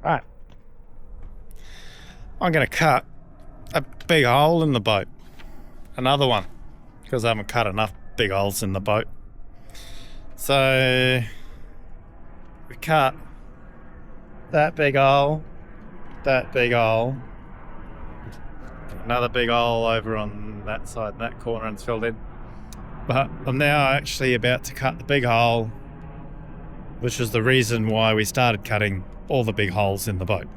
Right. I'm going to cut a big hole in the boat. Another one, because I haven't cut enough big holes in the boat. So we cut that big hole, another big hole over on that side, that corner, and it's filled in. But I'm now actually about to cut the big hole, which is the reason why we started cutting all the big holes in the boat.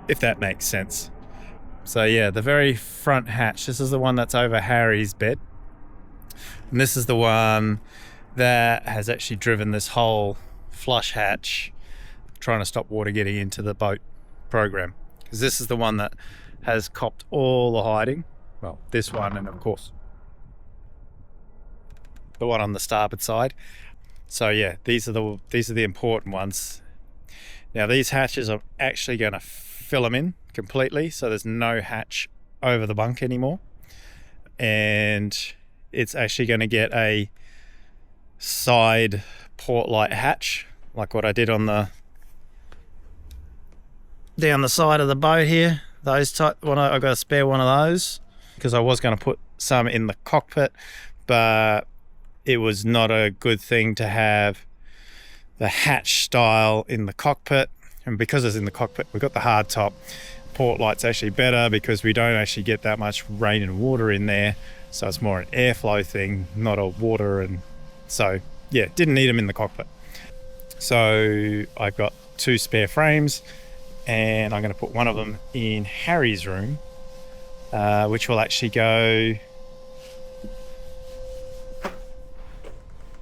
If that makes sense. So yeah, the very front hatch, this is the one that's over Harry's bed. And this is the one that has actually driven this whole flush hatch, trying to stop water getting into the boat program. Because this is the one that has copped all the hiding. Well, this one, and of course the one on the starboard side. So yeah, these are the important ones. Now these hatches, I'm actually going to fill them in completely, so there's no hatch over the bunk anymore, and it's actually going to get a side portlight hatch, like what I did on the down the side of the boat here. Those type one, I've got a spare one of those because I was going to put some in the cockpit, but it was not a good thing to have the hatch style in the cockpit. And because it's in the cockpit, we've got the hard top. Portlight's actually better because we don't actually get that much rain and water in there. So it's more an airflow thing, not a water. And so, yeah, didn't need them in the cockpit. So I've got 2 spare frames, and I'm going to put one of them in Harry's room, which will actually go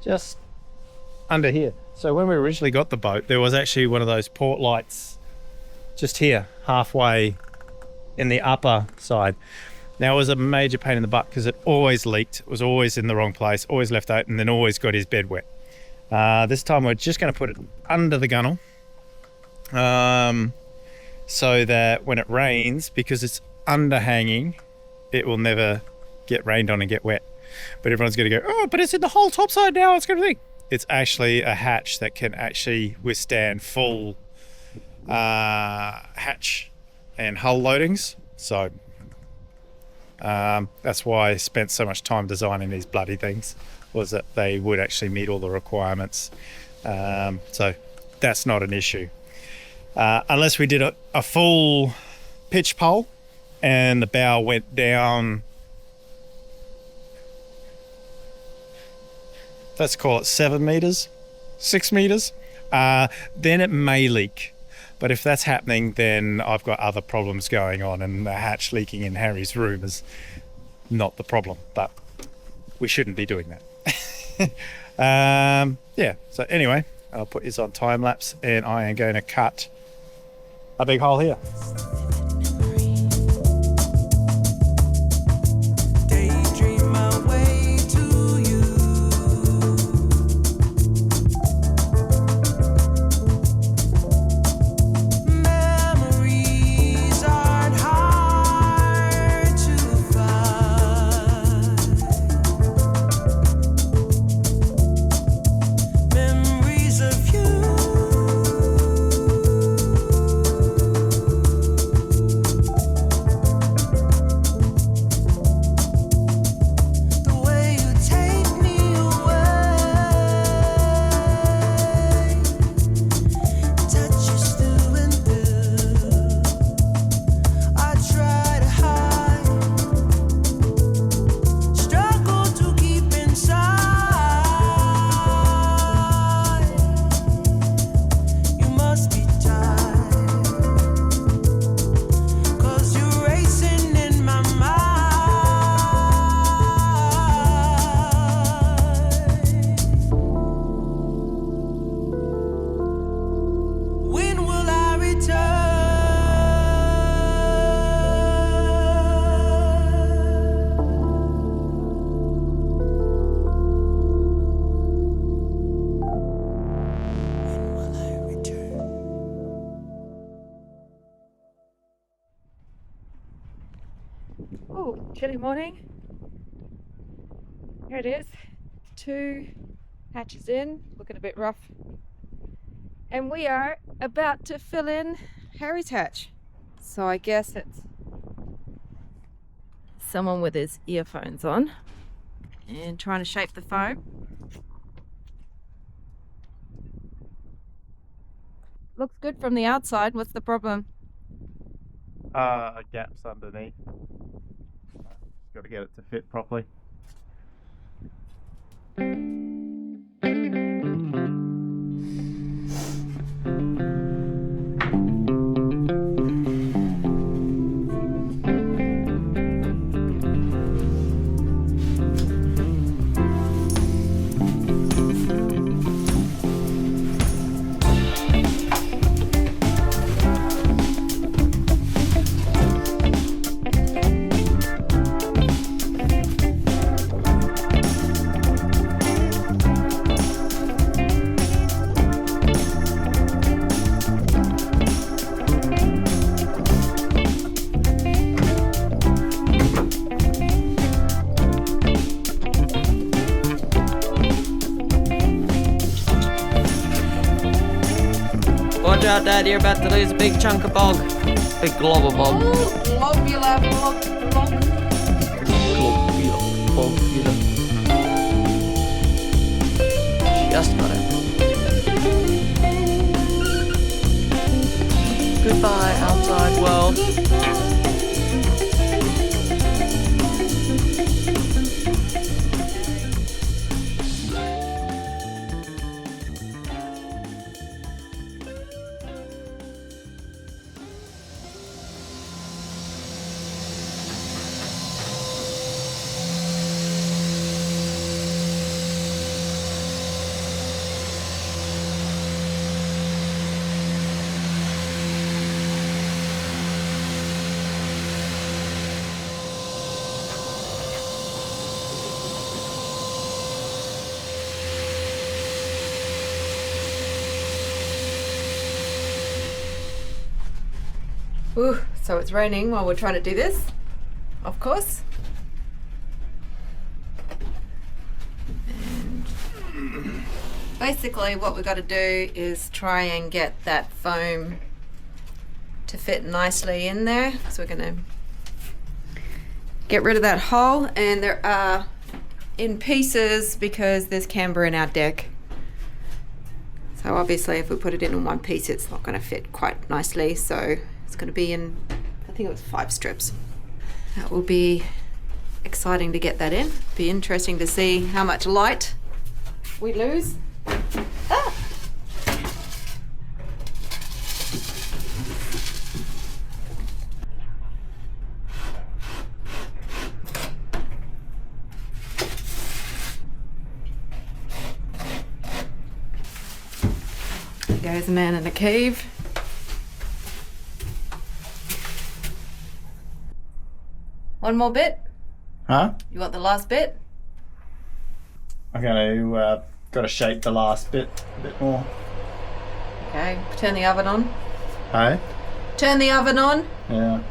just under here. So when we originally got the boat, there was actually one of those port lights just here, halfway in the upper side. Now, it was a major pain in the butt because it always leaked. It was always in the wrong place, always left open, then always got his bed wet. This time we're just going to put it under the gunnel, so that when it rains, because it's underhanging, it will never get rained on and get wet. But everyone's going to go, oh, but it's in the whole top side now, it's going to think. It's actually a hatch that can actually withstand full hatch and hull loadings. So that's why I spent so much time designing these bloody things, was that they would actually meet all the requirements. So that's not an issue. Unless we did a full pitch pole and the bow went down, let's call it 7 meters, 6 meters, then it may leak. But if that's happening, then I've got other problems going on, and the hatch leaking in Harry's room is not the problem, but we shouldn't be doing that. Yeah, so anyway, I'll put this on time lapse, and I am going to cut a big hole here. Oh, chilly morning. Here it is. 2 hatches in, looking a bit rough. And we are about to fill in Harry's hatch. So I guess it's someone with his earphones on and trying to shape the foam. Looks good from the outside. What's the problem? Gaps underneath. Got to get it to fit properly. Watch out, Dad, you're about to lose a big chunk of bog. Big glob of bog. Globular blob. Globular. Just got it. Goodbye, outside world. Ooh, so it's raining while we're trying to do this, of course. And basically what we've got to do is try and get that foam to fit nicely in there. So we're going to get rid of that hole, and there are in pieces because there's camber in our deck. So obviously if we put it in one piece it's not going to fit quite nicely, so it's going to be in, I think it was 5 strips. That will be exciting to get that in. Be interesting to see how much light we lose. Ah! There goes a man in a cave. One more bit? Huh? You want the last bit? I'm gonna gotta shape the last bit a bit more. Okay, turn the oven on. Hey? Turn the oven on. Yeah.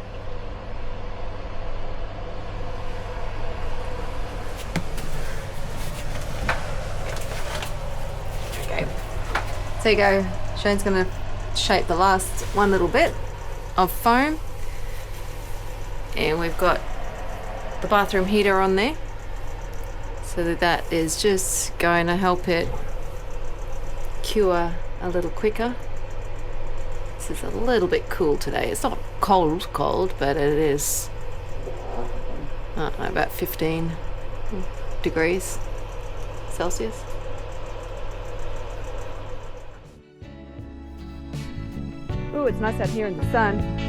Okay. So you go. Shayne's gonna shape the last one little bit of foam. And we've got the bathroom heater on there. So that is just going to help it cure a little quicker. This is a little bit cool today. It's not cold, but it is, I don't know, about 15 degrees Celsius. Ooh, it's nice out here in the sun.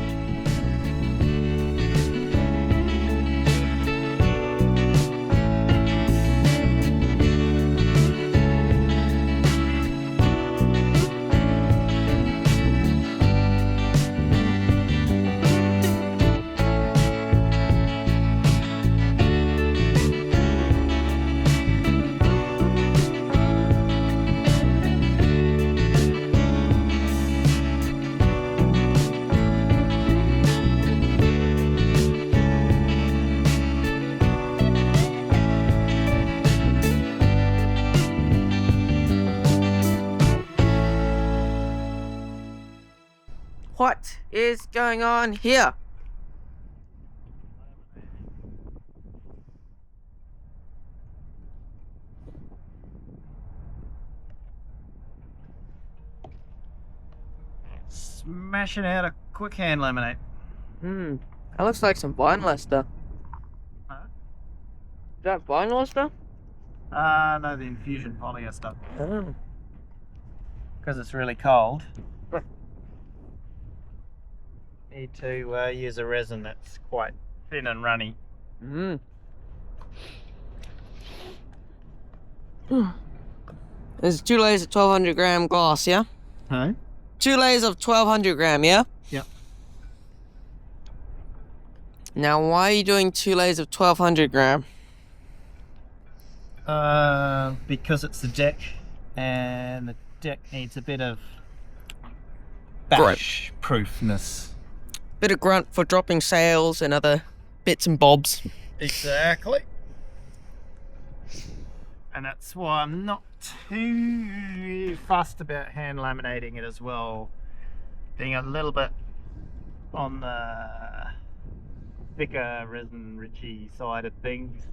What is going on here? Smashing out a quick hand laminate. That looks like some vinyl ester. Huh? Is that vinyl ester? No, the Infusion polyester. Oh. Because it's really cold. Need to use a resin that's quite thin and runny. There's 2 layers of 1200 gram glass, yeah? Huh? 2 layers of 1200 gram, yeah? Yep. Now, why are you doing 2 layers of 1200 gram? Because it's the deck, and the deck needs a bit of bash proofness. Bit of grunt for dropping sails and other bits and bobs. Exactly. And that's why I'm not too fussed about hand laminating it as well. Being a little bit on the thicker resin richy side of things.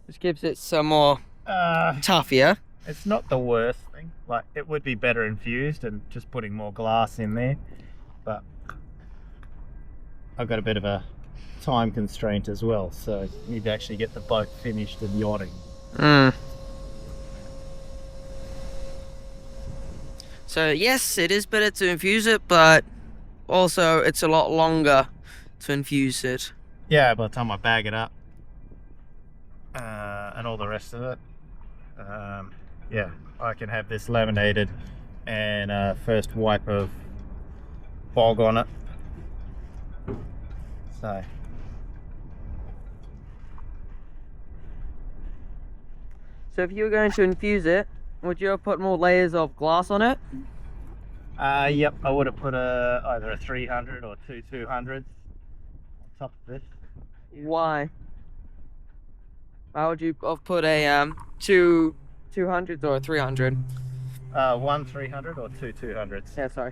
Just gives it some more tough, yeah? It's not the worst thing. Like, it would be better infused and just putting more glass in there. But I've got a bit of a time constraint as well, so I need to actually get the boat finished and yachting. So yes, it is better to infuse it, but also it's a lot longer to infuse it. Yeah, by the time I bag it up and all the rest of it, yeah, I can have this laminated and first wipe of bog on it. So if you were going to infuse it, would you have put more layers of glass on it? Yep, I would have put either a 300 or 200s on top of this. Why? Why would you have put a 200 or a 300? One 300 or two 200s. Yeah, sorry.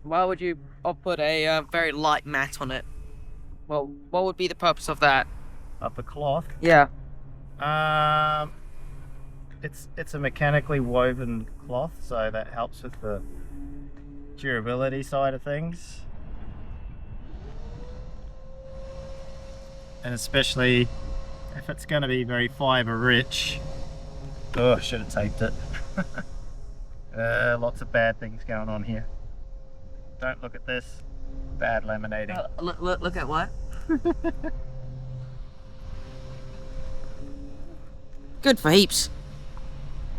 Why would you have put a very light mat on it? Well, what would be the purpose of that? Of the cloth? Yeah. It's a mechanically woven cloth, so that helps with the durability side of things. And especially if it's going to be very fiber rich. Oh, I should have taped it. Lots of bad things going on here. Don't look at this. Bad laminating. Look at what? Good for heaps.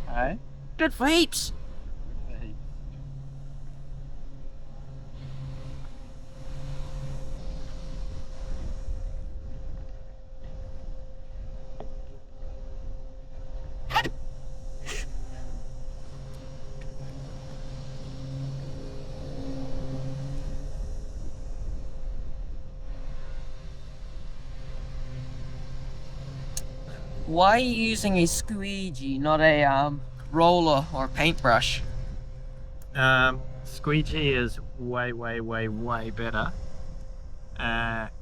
Hey? Good for heaps. Why are you using a squeegee, not a roller or paintbrush? Squeegee is way better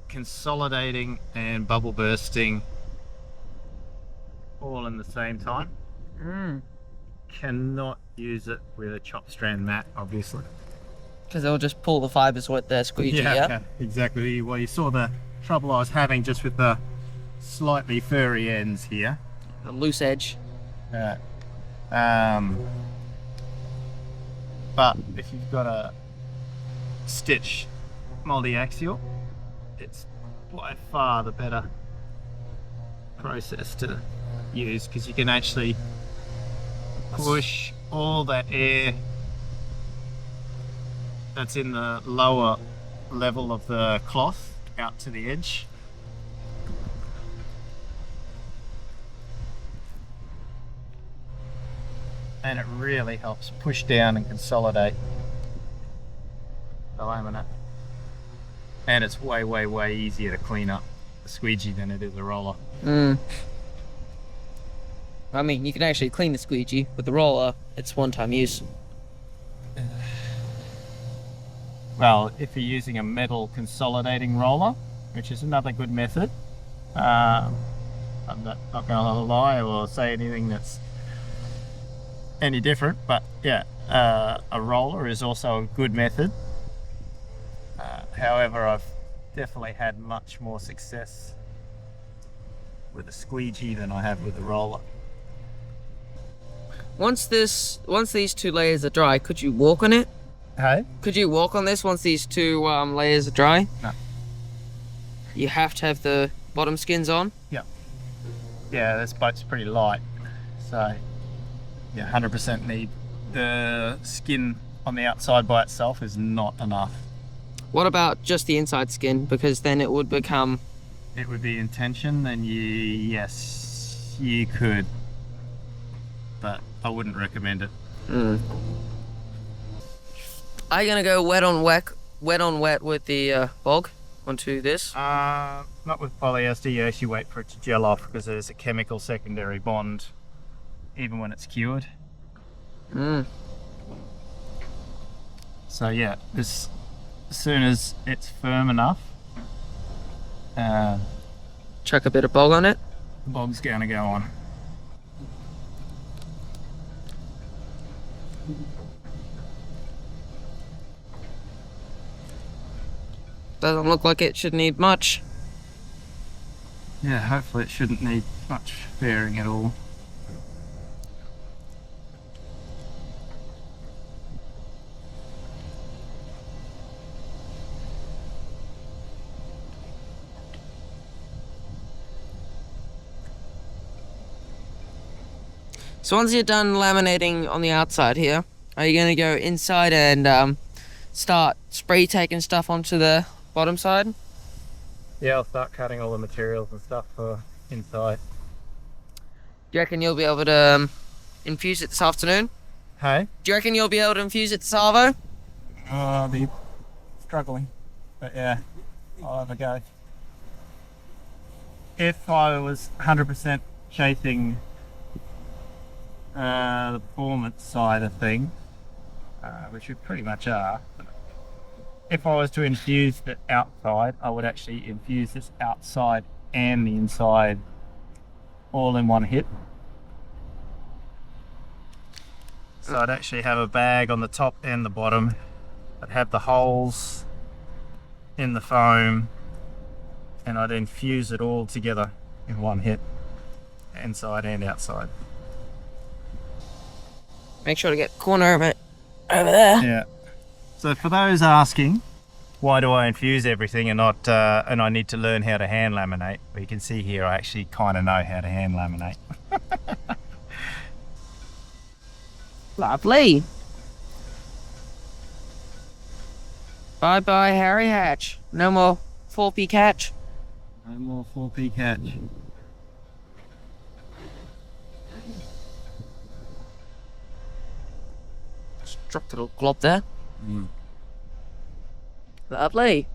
consolidating and bubble bursting all in the same time. Cannot use it with a chop strand mat, obviously, because it'll just pull the fibers with the squeegee. Yeah, exactly. Well, you saw the trouble I was having just with the slightly furry ends here, a loose edge. but if you've got a stitch multi-axial, it's by far the better process to use, because you can actually push all that air that's in the lower level of the cloth out to the edge. And it really helps push down and consolidate the laminate. And it's way easier to clean up a squeegee than it is a roller. I mean, you can actually clean the squeegee with the roller. It's one-time use. well, if you're using a metal consolidating roller, which is another good method, I'm not going to lie or say anything that's any different, but yeah, a roller is also a good method. However, I've definitely had much more success with a squeegee than I have with a roller. Once these 2 layers are dry, could you walk on it? Hey? Could you walk on this once these 2 layers are dry? No. You have to have the bottom skins on? Yeah. Yeah, this boat's pretty light, so yeah, 100% need. The skin on the outside by itself is not enough. What about just the inside skin? Because then it would become... It would be in tension, then yes, you could, but I wouldn't recommend it. Are you gonna go wet on wet with the bog onto this? Not with polyester. You actually wait for it to gel off because there's a chemical secondary bond even when it's cured. So yeah, as soon as it's firm enough, Chuck a bit of bog on it. the bog's going to go on. Doesn't look like it should need much. Yeah, hopefully it shouldn't need much fairing at all. So once you're done laminating on the outside here, are you going to go inside and start spray taking stuff onto the bottom side? Yeah, I'll start cutting all the materials and stuff for inside. Do you reckon you'll be able to infuse it this afternoon? Hey? Do you reckon you'll be able to infuse it this arvo? I'll be struggling, but yeah, I'll have a go. If I was 100% chasing the performance side of things, which we pretty much are, if I was to infuse the outside, I would actually infuse this outside and the inside all in one hit. So I'd actually have a bag on the top and the bottom. I'd have the holes in the foam and I'd infuse it all together in one hit, inside and outside. Make sure to get the corner of it over there. Yeah. So for those asking, why do I infuse everything and not, and I need to learn how to hand laminate? Well, you can see here I actually kind of know how to hand laminate. Lovely. Bye bye Harry Hatch. No more 4p catch. No more 4p catch. Just dropped a little glob there. Lovely.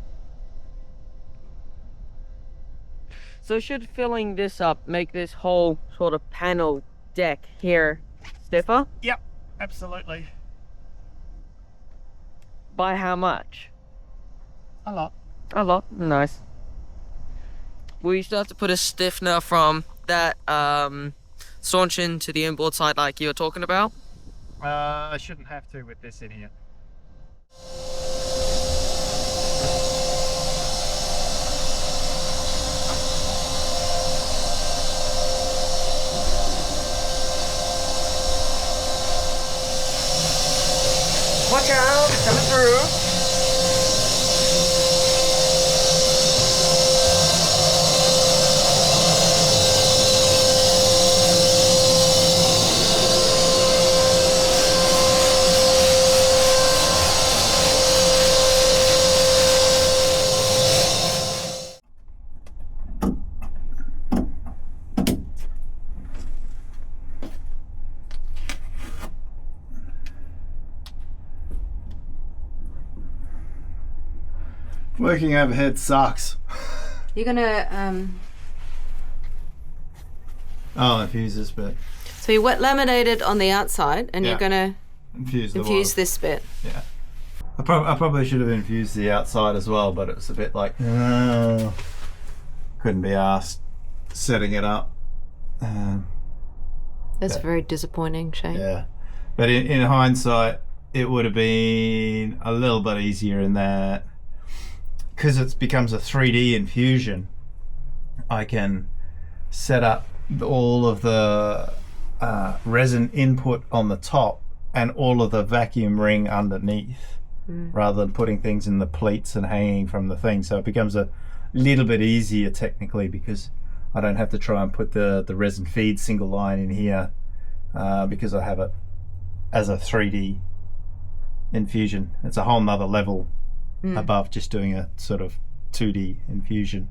So should filling this up make this whole sort of panel deck here stiffer? Yep, absolutely. By how much? A lot. A lot. Nice. Will you still have to put a stiffener from that stanchion to the inboard side like you were talking about? I shouldn't have to with this in here. Watch out, coming through. Working overhead sucks. You're gonna Infuse this bit. so you wet laminated on the outside and Yeah. you're gonna Infuse infuse this bit. Yeah. I probably should have infused the outside as well, but it was a bit like couldn't be asked setting it up. That's very disappointing, Shayne. Yeah, but in hindsight, it would have been a little bit easier in that because it becomes a 3D infusion. I can set up all of the resin input on the top and all of the vacuum ring underneath, rather than putting things in the pleats and hanging from the thing. So it becomes a little bit easier technically because I don't have to try and put the resin feed single line in here because I have it as a 3D infusion. It's a whole nother level above just doing a sort of 2D infusion.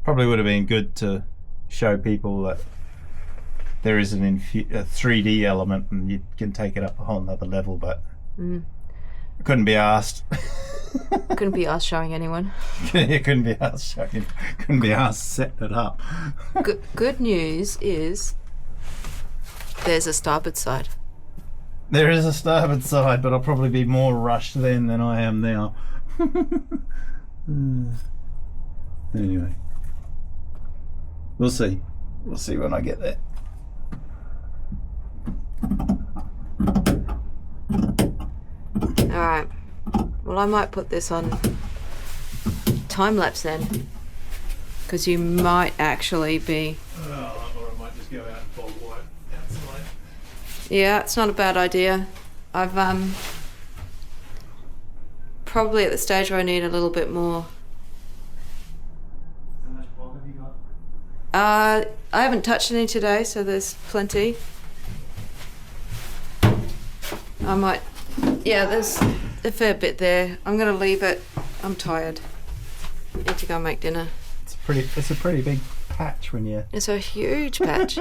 Probably would have been good to show people that there is a 3D element and you can take it up a whole nother level, but I couldn't be asked. Couldn't be asked showing anyone. You couldn't be asked showing. Couldn't be asked setting it up. Good news is there's a starboard side. There is a starboard side, but I'll probably be more rushed then than I am now. Anyway, we'll see. We'll see when I get there. Alright. Well, I might put this on time lapse then. Because you might actually be. Or I might just go out and portlight outside. Yeah, it's not a bad idea. I've probably at the stage where I need a little bit more. How much bulb have you got? I haven't touched any today, so there's plenty. I might. Yeah, there's a fair bit there. I'm gonna leave it. I'm tired. Need to go make dinner. It's a pretty big patch when you. It's a huge patch.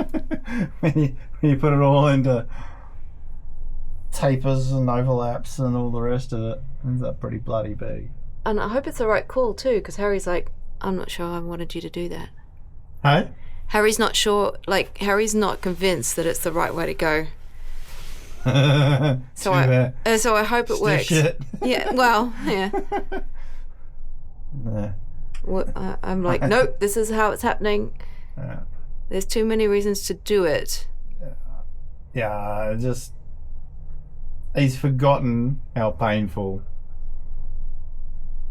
when you put it all into tapers and overlaps and all the rest of it, ends up pretty bloody big. And I hope it's the right call too, because Harry's like, I'm not sure I wanted you to do that. Hey? Harry's not sure. Like Harry's not convinced that it's the right way to go. So I hope it works. Shit. Yeah. Well. Yeah. Yeah. Well, I'm like, nope. This is how it's happening. Yeah. There's too many reasons to do it. Yeah. He's forgotten how painful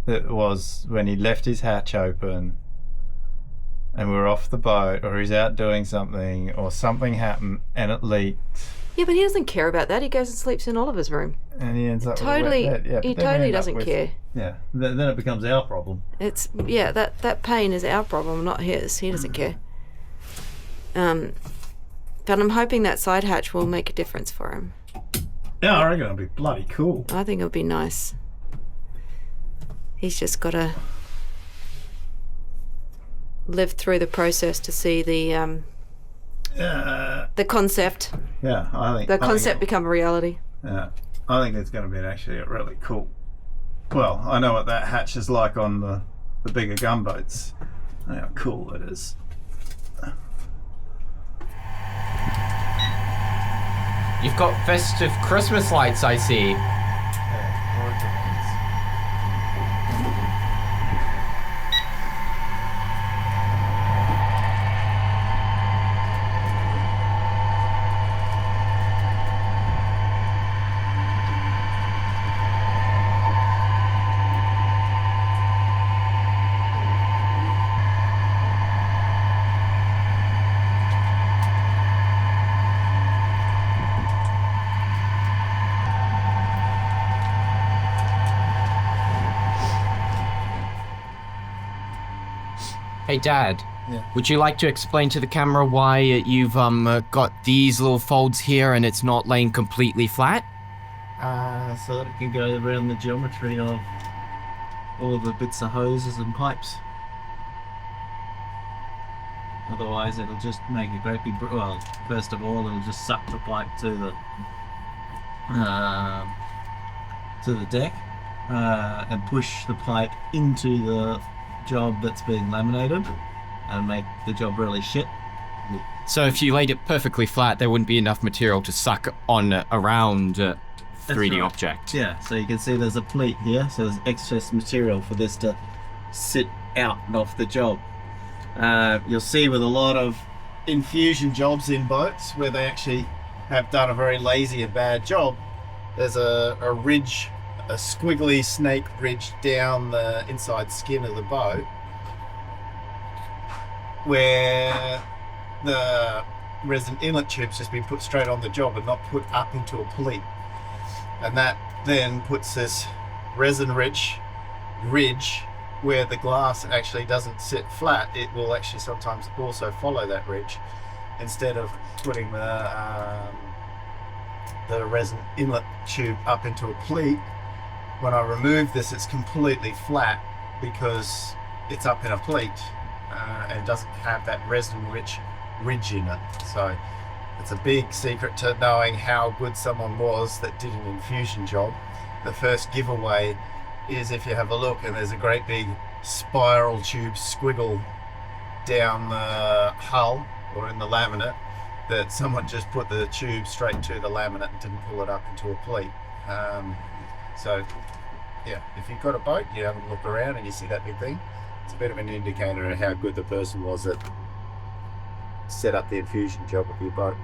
it was when he left his hatch open and we're off the boat, or he's out doing something, or something happened and it leaked. Yeah, but he doesn't care about that. He goes and sleeps in Oliver's room. And he ends up Totally, with a wet bed. Yeah, he but then we totally end up doesn't with- care. Yeah, then it becomes our problem. It's that pain is our problem, not his. He doesn't care. But I'm hoping that side hatch will make a difference for him. Yeah, I reckon it'll be bloody cool. I think it'll be nice. He's just got to live through the process to see the concept. Yeah, The concept become a reality. Yeah, I think it's going to be actually a really cool. Well, I know what that hatch is like on the bigger gunboats. How cool it is. You've got festive Christmas lights, I see. Hey, Dad. Yeah. Would you like to explain to the camera why you've got these little folds here and it's not laying completely flat? So that it can go around the geometry of all the bits of hoses and pipes. Otherwise, it'll just make a great big. Well, first of all, it'll just suck the pipe to the deck and push the pipe into the job that's being laminated and make the job really shit. So if you laid it perfectly flat, there wouldn't be enough material to suck on around 3D right. object. Yeah, so you can see there's a pleat here, so there's excess material for this to sit out and off the job. You'll see with a lot of infusion jobs in boats where they actually have done a very lazy and bad job, there's a ridge, a squiggly snake ridge down the inside skin of the boat where the resin inlet tube's just been put straight on the job and not put up into a pleat. And that then puts this resin-rich ridge where the glass actually doesn't sit flat. It will actually sometimes also follow that ridge instead of putting the resin inlet tube up into a pleat. When I remove this, it's completely flat because it's up in a pleat and doesn't have that resin-rich ridge in it. So it's a big secret to knowing how good someone was that did an infusion job. The first giveaway is if you have a look and there's a great big spiral tube squiggle down the hull or in the laminate, that someone just put the tube straight to the laminate and didn't pull it up into a pleat. So yeah, if you've got a boat, you have a look around and you see that big thing, it's a bit of an indicator of how good the person was that set up the infusion job of your boat.